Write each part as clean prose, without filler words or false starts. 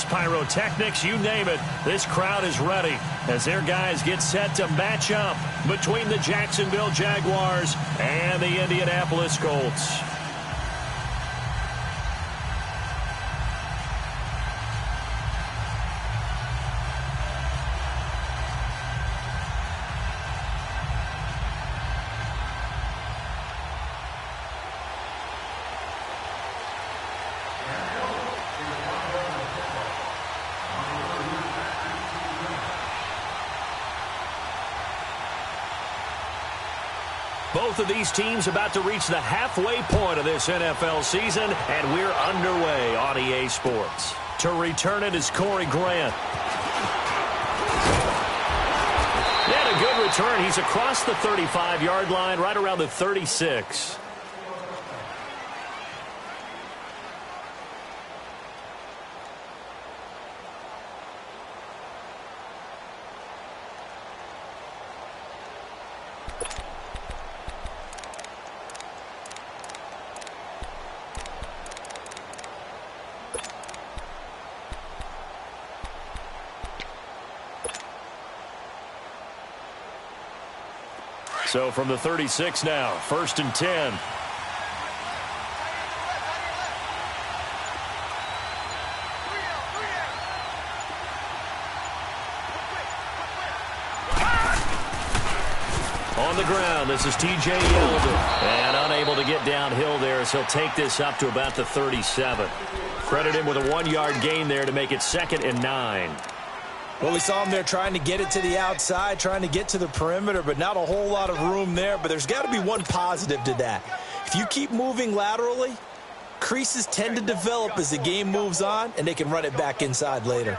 pyrotechnics, you name it. This crowd is ready as their guys get set to match up between the Jacksonville Jaguars and the Indianapolis Colts. Both of these teams about to reach the halfway point of this NFL season, and we're underway on EA Sports. To return it is Corey Grant. And a good return. He's across the 35-yard line, right around the 36. So from the 36 now, 1st and 10. On the ground, this is T.J. Yeldon. And unable to get downhill there as he'll take this up to about the 37. Credit him with a 1-yard gain there to make it 2nd and 9. Well, we saw him there trying to get it to the outside, trying to get to the perimeter, but not a whole lot of room there. But there's got to be one positive to that. If you keep moving laterally, creases tend to develop as the game moves on, and they can run it back inside later.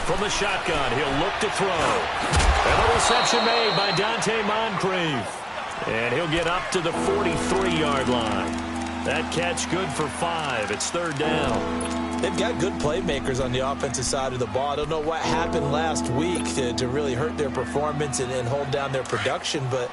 From the shotgun, he'll look to throw. And the reception made by Dante Moncrief. And he'll get up to the 43-yard line. That catch good for 5. It's 3rd down. They've got good playmakers on the offensive side of the ball. I don't know what happened last week to really hurt their performance and hold down their production, but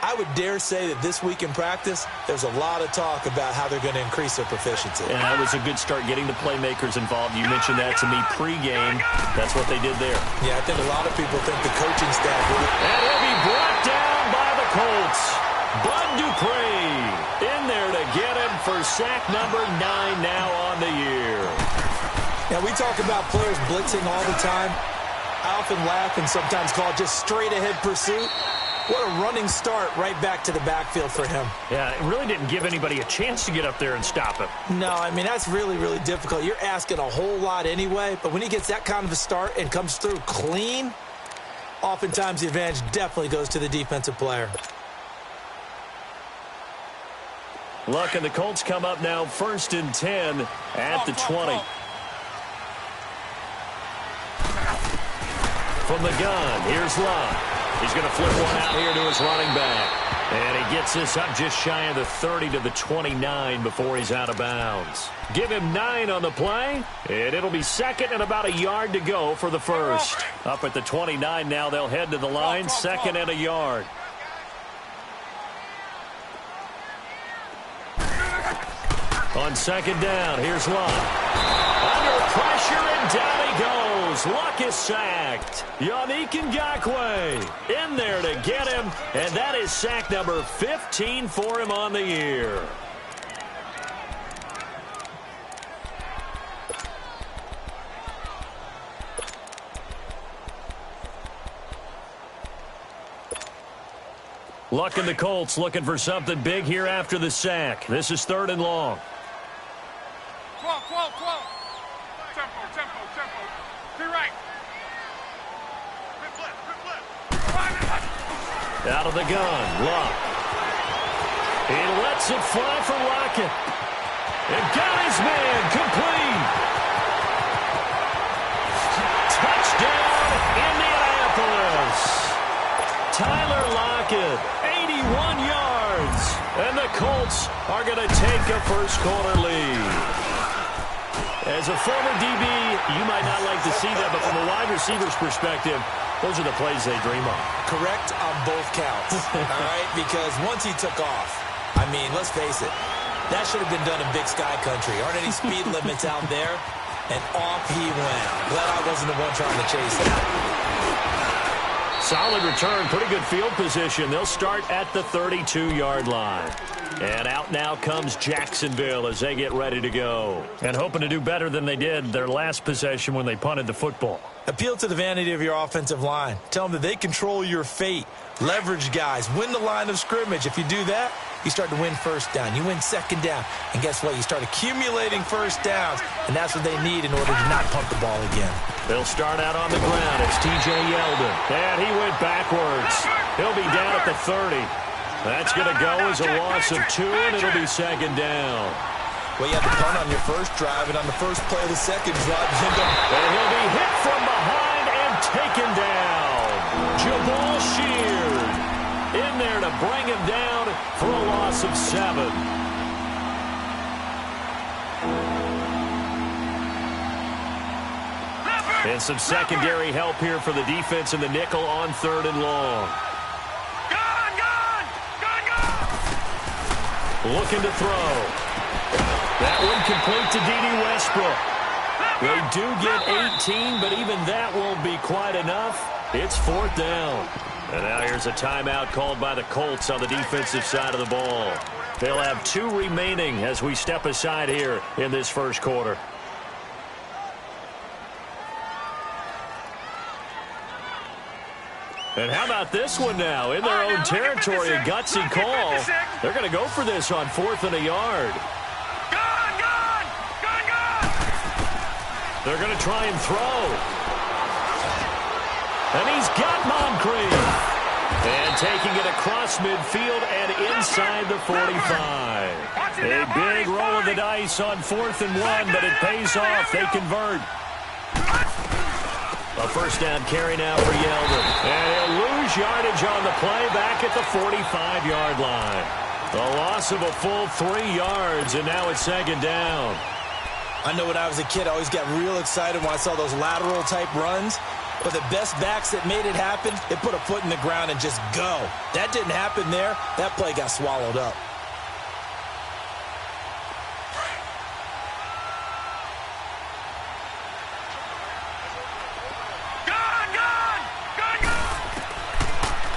I would dare say that this week in practice, there's a lot of talk about how they're going to increase their proficiency. And that was a good start getting the playmakers involved. You mentioned that to me pregame. That's what they did there. Yeah, I think a lot of people think the coaching staff will. And he'll be brought down by the Colts. Bud Dupree in there to get him for sack number 9 now on the year. Now, we talk about players blitzing all the time. I often laugh and sometimes call it just straight-ahead pursuit. What a running start right back to the backfield for him. Yeah, it really didn't give anybody a chance to get up there and stop him. No, I mean, that's really, really difficult. You're asking a whole lot anyway, but when he gets that kind of a start and comes through clean, oftentimes the advantage definitely goes to the defensive player. Luck and the Colts come up now 1st and 10 at the 20. From the gun, here's Luck. He's going to flip one out here to his running back. And he gets this up just shy of the 30 to the 29 before he's out of bounds. Give him 9 on the play, and it'll be 2nd and about a yard to go for the 1st. Up at the 29 now, they'll head to the line, 2nd and a yard. On 2nd down, here's Luck. Under pressure, and down he goes. Luck is sacked. Yannick Ngakoue in there to get him, and that is sack number 15 for him on the year. Luck and the Colts looking for something big here after the sack. This is 3rd and long. Out of the gun, Luck. He lets it fly for Lockett. And got his man complete. Touchdown, Indianapolis. Tyler Lockett, 81 yards. And the Colts are going to take a first quarter lead. As a former DB, you might not like to see that, but from a wide receiver's perspective, those are the plays they dream of. Correct on both counts, all right? Because once he took off, I mean, let's face it, that should have been done in Big Sky Country. Aren't any speed limits out there? And off he went. Glad I wasn't the one trying to chase that. Solid return, pretty good field position. They'll start at the 32-yard line. And out now comes Jacksonville as they get ready to go. And hoping to do better than they did their last possession when they punted the football. Appeal to the vanity of your offensive line. Tell them that they control your fate. Leverage guys. Win the line of scrimmage. If you do that, you start to win first down. You win second down. And guess what? You start accumulating first downs. And that's what they need in order to not punt the ball again. They'll start out on the ground. It's T.J. Yeldon. And he went backwards. He'll be down at the 30. That's going to go as a loss of 2, and it'll be second down. Well, you had the punt on your first drive, and on the first play of the second drive, and he'll be hit from behind and taken down. Jabal Sheard in there to bring him down for a loss of 7. And some secondary help here for the defense in the nickel on 3rd and long. Looking to throw. That one complete to D.D. Westbrook. They do get 18, but even that won't be quite enough. It's 4th down. And now here's a timeout called by the Colts on the defensive side of the ball. They'll have 2 remaining as we step aside here in this first quarter. And how about this one now? In their own territory, a gutsy call. They're going to go for this on 4th and a yard. They're going to try and throw. And he's got Moncrief. And taking it across midfield and inside the 45. A big roll of the dice on 4th and 1, but it pays off. They convert. A first down carry now for Yeldon. And he'll lose yardage on the play back at the 45-yard line. The loss of a full 3 yards, and now it's second down. I know when I was a kid, I always got real excited when I saw those lateral-type runs. But the best backs that made it happen, they put a foot in the ground and just go. That didn't happen there. That play got swallowed up.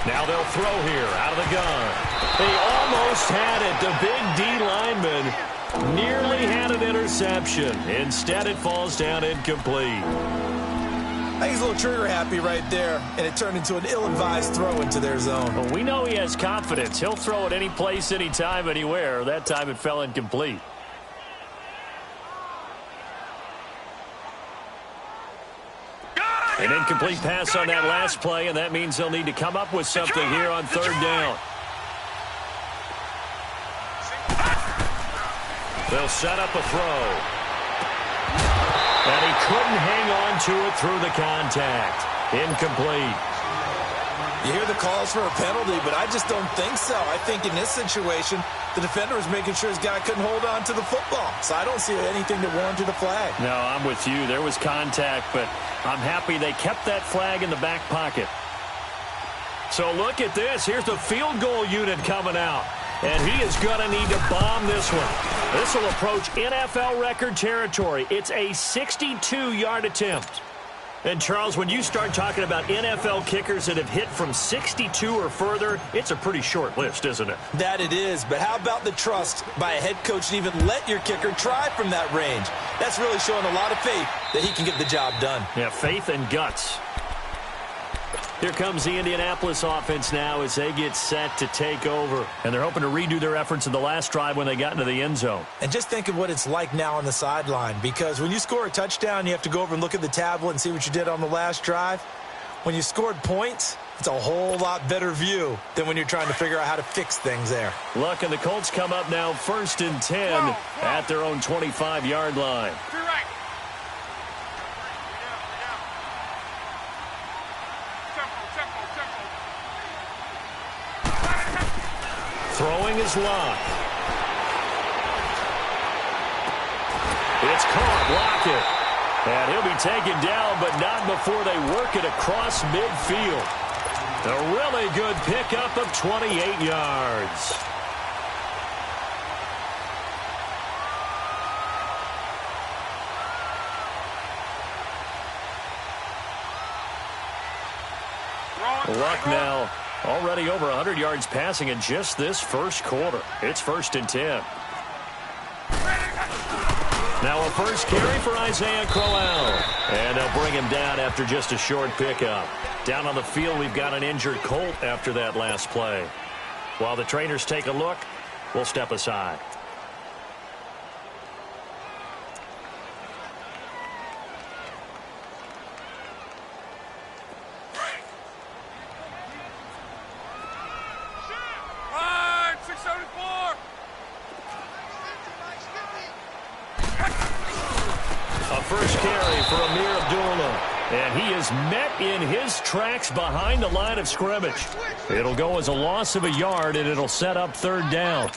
Now they'll throw here out of the gun. They almost had it. The big D lineman nearly had an interception. Instead, it falls down incomplete. I think he's a little trigger happy right there, and it turned into an ill-advised throw into their zone. Well, we know he has confidence. He'll throw it any place, anytime, anywhere. That time it fell incomplete. An incomplete pass on that last play, and that means they'll need to come up with something here on 3rd down. They'll set up a throw. And he couldn't hang on to it through the contact. Incomplete. You hear the calls for a penalty, but I just don't think so. I think in this situation, the defender was making sure his guy couldn't hold on to the football. So I don't see anything that warranted a flag. No, I'm with you. There was contact, but I'm happy they kept that flag in the back pocket. So look at this. Here's the field goal unit coming out. And he is going to need to bomb this one. This will approach NFL record territory. It's a 62-yard attempt. And, Charles, when you start talking about NFL kickers that have hit from 62 or further, it's a pretty short list, isn't it? That it is. But how about the trust by a head coach to even let your kicker try from that range? That's really showing a lot of faith that he can get the job done. Yeah, faith and guts. Here comes the Indianapolis offense now as they get set to take over. And they're hoping to redo their efforts in the last drive when they got into the end zone. And just think of what it's like now on the sideline, because when you score a touchdown, you have to go over and look at the tablet and see what you did on the last drive. When you scored points, it's a whole lot better view than when you're trying to figure out how to fix things there. Look, and the Colts come up now 1st and 10 at their own 25-yard line. Throwing is Locke. It's caught. Lockett. And he'll be taken down, but not before they work it across midfield. A really good pickup of 28 yards. Luck now already over 100 yards passing in just this first quarter. It's 1st and 10. Now a first carry for Isaiah Crowell. And they'll bring him down after just a short pickup. Down on the field, we've got an injured Colt after that last play. While the trainers take a look, we'll step aside. First carry for Amir Abdullah. And he is met in his tracks behind the line of scrimmage. It'll go as a loss of a yard, and it'll set up 3rd down.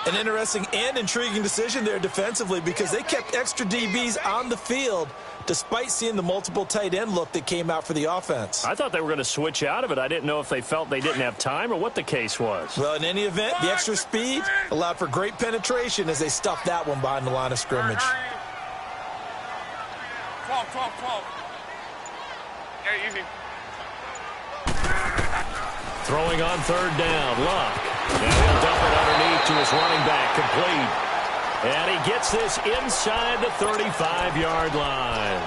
An interesting and intriguing decision there defensively because they kept extra DBs on the field despite seeing the multiple tight end look that came out for the offense. I thought they were going to switch out of it. I didn't know if they felt they didn't have time or what the case was. Well, in any event, the extra speed allowed for great penetration as they stuffed that one behind the line of scrimmage. 12. Yeah, easy. Throwing on 3rd down, Luck. And he'll dump it underneath to his running back, complete. And he gets this inside the 35-yard line.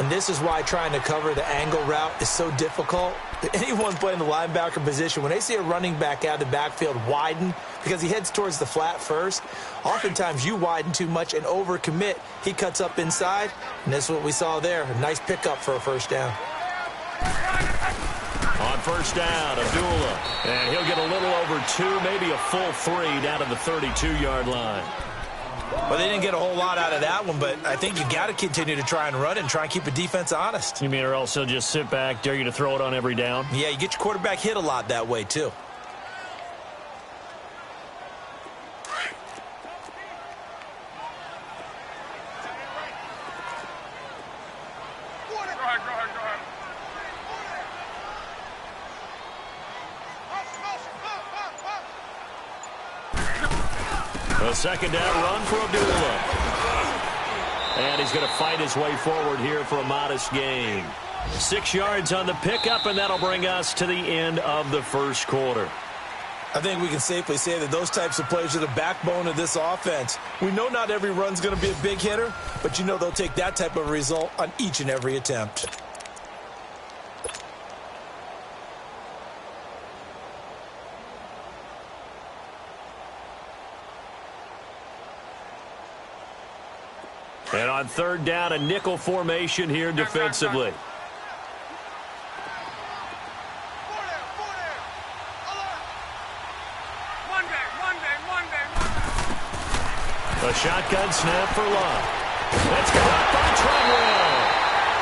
And this is why trying to cover the angle route is so difficult. Anyone playing the linebacker position, when they see a running back out of the backfield widen because he heads towards the flat first, oftentimes you widen too much and overcommit. He cuts up inside, and that's what we saw there. A nice pickup for a 1st down. On 1st down, Abdullah. And he'll get a little over 2, maybe a full 3 down to the 32-yard line. Well, they didn't get a whole lot out of that one, but I think you got to continue to try and run and try and keep a defense honest. You mean or else they'll just sit back, dare you to throw it on every down? Yeah, you get your quarterback hit a lot that way, too. A 2nd down run for Abdullah. And he's going to fight his way forward here for a modest gain. 6 yards on the pickup, and that'll bring us to the end of the first quarter. I think we can safely say that those types of plays are the backbone of this offense. We know not every run's going to be a big hitter, but you know they'll take that type of result on each and every attempt. And on 3rd down, a nickel formation here defensively. A shotgun snap for Luck. That's caught by Treadwell.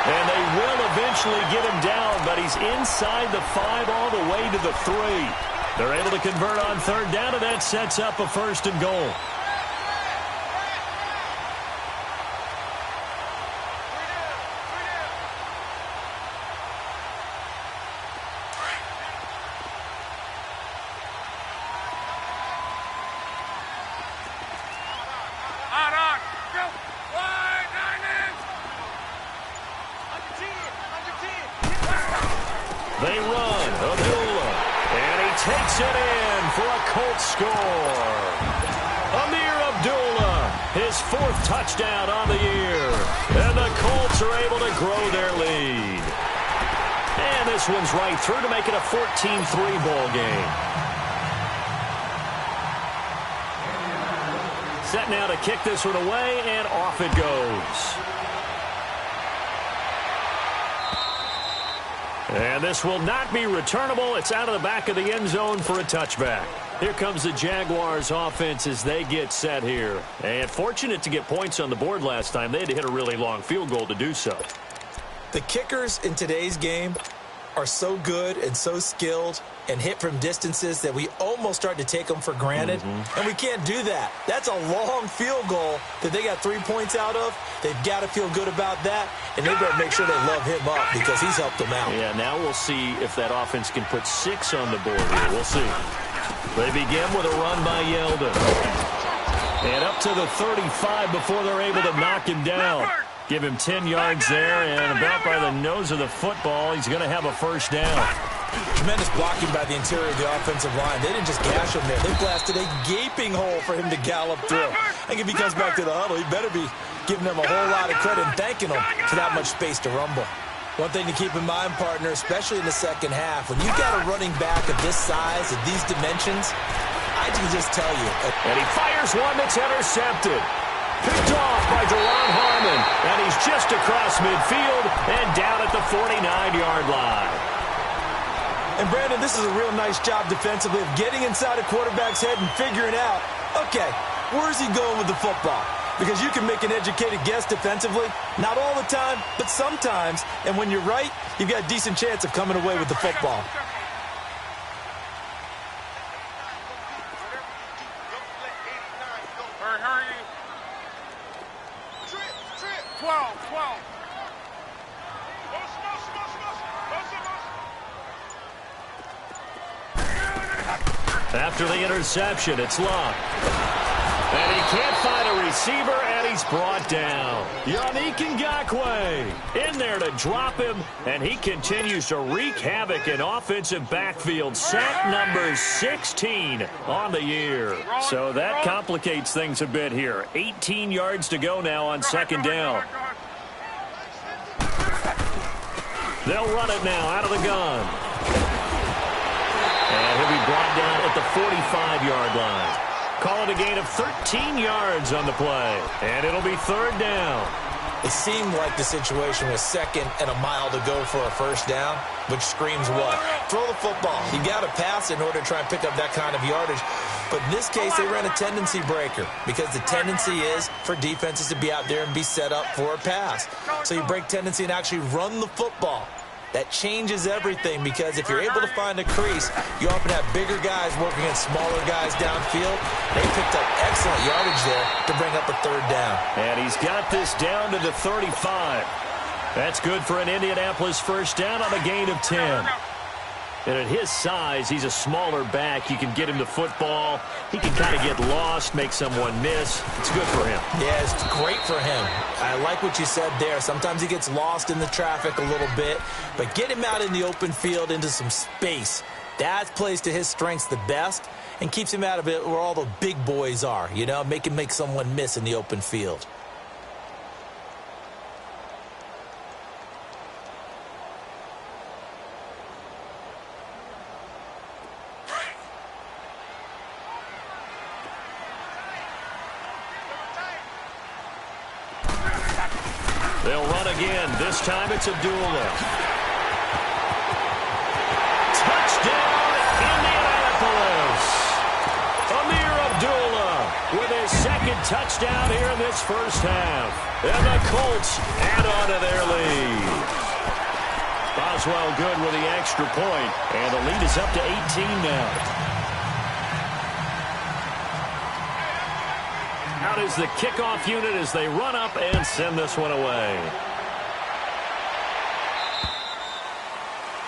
And they will eventually get him down, but he's inside the 5 all the way to the 3. They're able to convert on 3rd down, and that sets up a 1st and goal. They run. Abdullah. And he takes it in for a Colts score. Amir Abdullah, his 4th touchdown on the year. And the Colts are able to grow their lead. And this one's right through to make it a 14-3 ball game. Set now to kick this one away, and off it goes. And this will not be returnable. It's out of the back of the end zone for a touchback. Here comes the Jaguars offense as they get set here. And fortunate to get points on the board last time. They had to hit a really long field goal to do so. The kickers in today's game are so good and so skilled and hit from distances that we almost start to take them for granted, and we can't do that. That's a long field goal that they got 3 points out of. They've got to feel good about that, and they better make sure they love him up because he's helped them out. Yeah, now we'll see if that offense can put 6 on the board here. We'll see. They begin with a run by Yeldon. And up to the 35 before they're able to knock him down. Give him 10 yards there, and about by the nose of the football, he's going to have a first down. Tremendous blocking by the interior of the offensive line. They didn't just gash him there. They blasted a gaping hole for him to gallop through. I think if he comes back to the huddle, he better be giving them a whole lot of credit and thanking them for that much space to rumble. One thing to keep in mind, partner, especially in the second half, when you've got a running back of this size, of these dimensions, I can just tell you. And he fires one that's intercepted. Picked off by Duron Harmon. And he's just across midfield and down at the 49-yard line. And, Brandon, this is a real nice job defensively of getting inside a quarterback's head and figuring out, okay, where's he going with the football? Because you can make an educated guess defensively. Not all the time, but sometimes. And when you're right, you've got a decent chance of coming away with the football. After the interception, it's Luck. And he can't find a receiver, and he's brought down. Yannick Ngakoue in there to drop him, and he continues to wreak havoc in offensive backfield. Sack number 16 on the year. So that complicates things a bit here. 18 yards to go now on second down. They'll run it now out of the gun. And he'll be brought down at the 45-yard line. Call it a gain of 13 yards on the play. And it'll be third down. It seemed like the situation was second and a mile to go for a first down, which screams what? Throw the football. You got to pass in order to try and pick up that kind of yardage. But in this case, they ran a tendency breaker because the tendency is for defenses to be out there and be set up for a pass. So you break tendency and actually run the football. That changes everything because if you're able to find a crease, you often have bigger guys working against smaller guys downfield. They picked up excellent yardage there to bring up a third down. And he's got this down to the 35. That's good for an Indianapolis first down on a gain of 10. And at his size, he's a smaller back. You can get him the football. He can kind of get lost, make someone miss. It's good for him. Yeah, it's great for him. I like what you said there. Sometimes he gets lost in the traffic a little bit. But get him out in the open field into some space. That plays to his strengths the best and keeps him out of it where all the big boys are. You know, make him make someone miss in the open field. They'll run again. This time it's Abdullah. Touchdown, Indianapolis. Amir Abdullah with his second touchdown here in this first half. And the Colts add on to their lead. Boswell good with the extra point. And the lead is up to 18 now. Out is the kickoff unit as they run up and send this one away.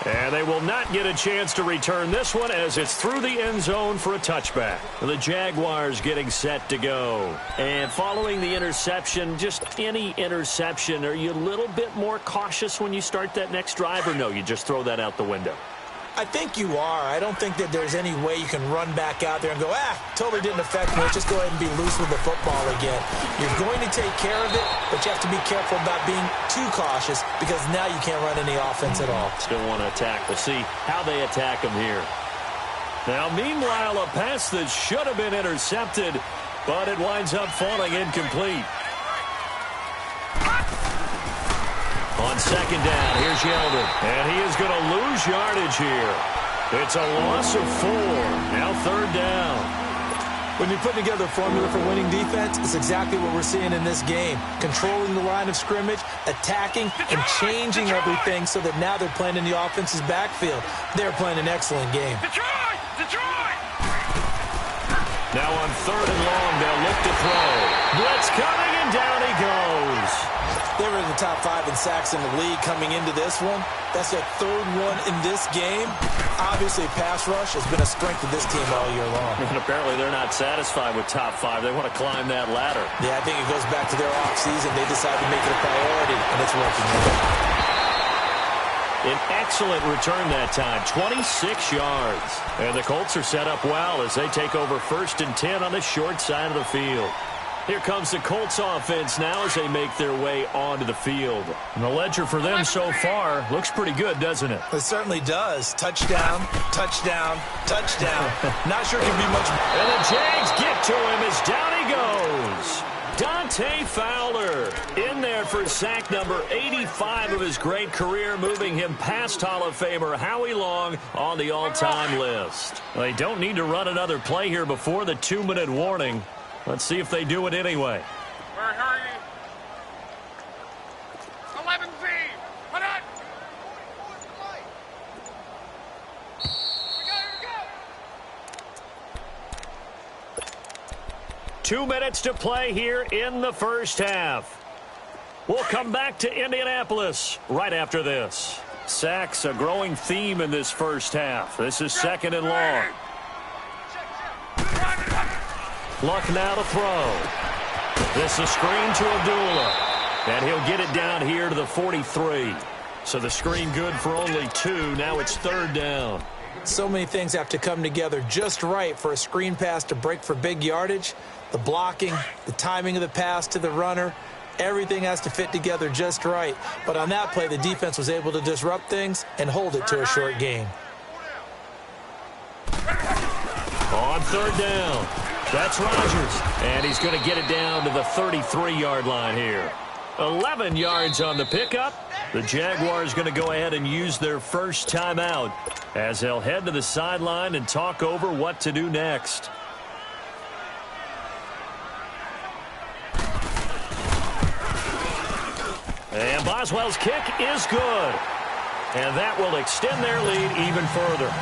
And they will not get a chance to return this one as it's through the end zone for a touchback. The Jaguars getting set to go. And following the interception, just any interception, are you a little bit more cautious when you start that next drive, or no, you just throw that out the window? I think you are. I don't think that there's any way you can run back out there and go, totally didn't affect me. Let's just go ahead and be loose with the football again. You're going to take care of it, but you have to be careful about being too cautious because now you can't run any offense at all. Still want to attack. We'll see how they attack him here. Now, meanwhile, a pass that should have been intercepted, but it winds up falling incomplete. On second down, here's Yeldon. And he is going to lose yardage here. It's a loss of 4. Now third down. When you put together a formula for winning defense, it's exactly what we're seeing in this game. Controlling the line of scrimmage, attacking, and changing everything so that now they're playing in the offense's backfield. They're playing an excellent game. Now on 3rd and long, they'll look to throw. Blitz coming, and down he goes. They were in the top 5 in sacks in the league coming into this one. That's their 3rd one in this game. Obviously, pass rush has been a strength of this team all year long. And apparently they're not satisfied with top 5. They want to climb that ladder. Yeah, I think it goes back to their offseason. They decided to make it a priority, and it's working out. An excellent return that time, 26 yards. And the Colts are set up well as they take over 1st and 10 on the short side of the field. Here comes the Colts offense now as they make their way onto the field. And the ledger for them so far looks pretty good, doesn't it? It certainly does. Touchdown, touchdown, touchdown. Not sure it can be much. And the Jags get to him as down he goes. Dante Fowler in there for sack number 85 of his great career, moving him past Hall of Famer Howie Long on the all-time list. They don't need to run another play here before the 2-minute warning. Let's see if they do it anyway. Hurry. 11Z. Put it. Here we go. 2 minutes to play here in the first half. We'll come back to Indianapolis right after this. Sacks a growing theme in this first half. This is 2nd and long. Luck now to throw. This is screen to Abdullah. And he'll get it down here to the 43. So the screen good for only 2. Now it's 3rd down. So many things have to come together just right for a screen pass to break for big yardage. The blocking, the timing of the pass to the runner, everything has to fit together just right. But on that play, the defense was able to disrupt things and hold it to a short gain. On 3rd down. That's Rodgers, and he's going to get it down to the 33-yard line here. 11 yards on the pickup. The Jaguars going to go ahead and use their first timeout as they'll head to the sideline and talk over what to do next. And Boswell's kick is good. And that will extend their lead even further.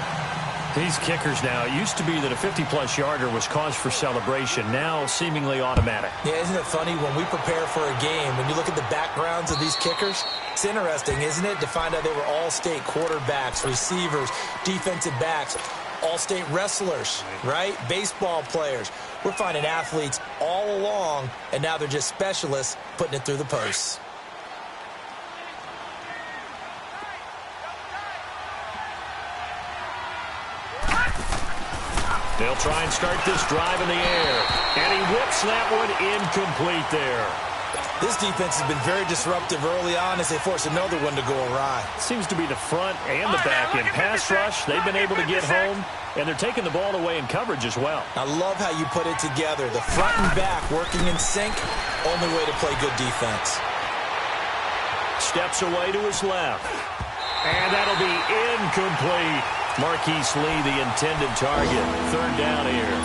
These kickers now, it used to be that a 50-plus yarder was cause for celebration, now seemingly automatic. Yeah, isn't it funny when we prepare for a game, when you look at the backgrounds of these kickers, it's interesting, isn't it, to find out they were all-state quarterbacks, receivers, defensive backs, all-state wrestlers, right? Baseball players. We're finding athletes all along, and now they're just specialists putting it through the posts. They'll try and start this drive in the air. And he whips that one incomplete there. This defense has been very disruptive early on as they force another one to go awry. Seems to be the front and the back end pass rush. They've been able to get home, and they're taking the ball away in coverage as well. I love how you put it together. The front and back working in sync, only way to play good defense. Steps away to his left. And that'll be incomplete. Marquise Lee, the intended target. 3rd down here.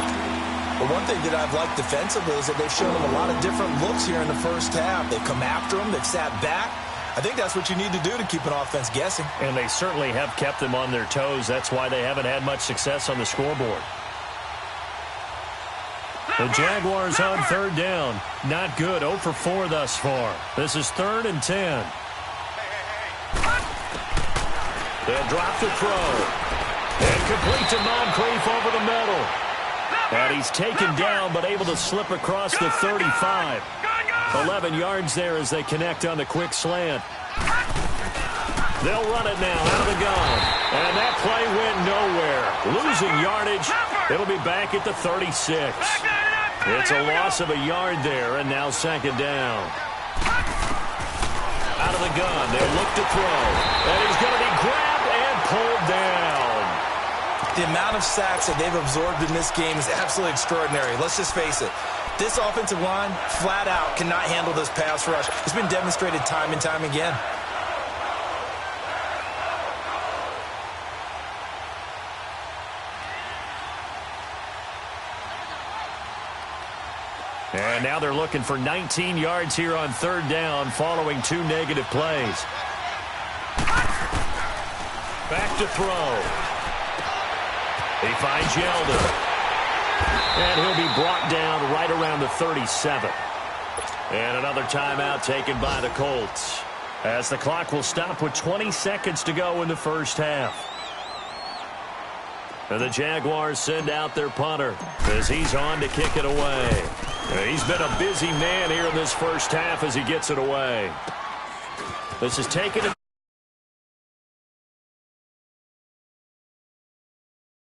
But one thing that I've liked defensively is that they've shown them a lot of different looks here in the first half. They've come after them. They've sat back. I think that's what you need to do to keep an offense guessing. And they certainly have kept them on their toes. That's why they haven't had much success on the scoreboard. The Jaguars on 3rd down. Not good. 0 for 4 thus far. This is 3rd and 10. They'll drop the throw. And complete to Moncrief over the middle. And he's taken down but able to slip across the 35. 11 yards there as they connect on the quick slant. They'll run it now out of the gun. And that play went nowhere. Losing yardage. It'll be back at the 36. It's a loss of a yard there, and now 2nd down. Out of the gun. They'll look to throw. And he's going to be grabbed and pulled down. The amount of sacks that they've absorbed in this game is absolutely extraordinary. Let's just face it. This offensive line, flat out, cannot handle this pass rush. It's been demonstrated time and time again. And now they're looking for 19 yards here on third down following 2 negative plays. Back to throw. He finds Yeldon. And he'll be brought down right around the 37. And another timeout taken by the Colts, as the clock will stop with 20 seconds to go in the first half. And the Jaguars send out their punter as he's on to kick it away. He's been a busy man here in this first half as he gets it away. This is taken.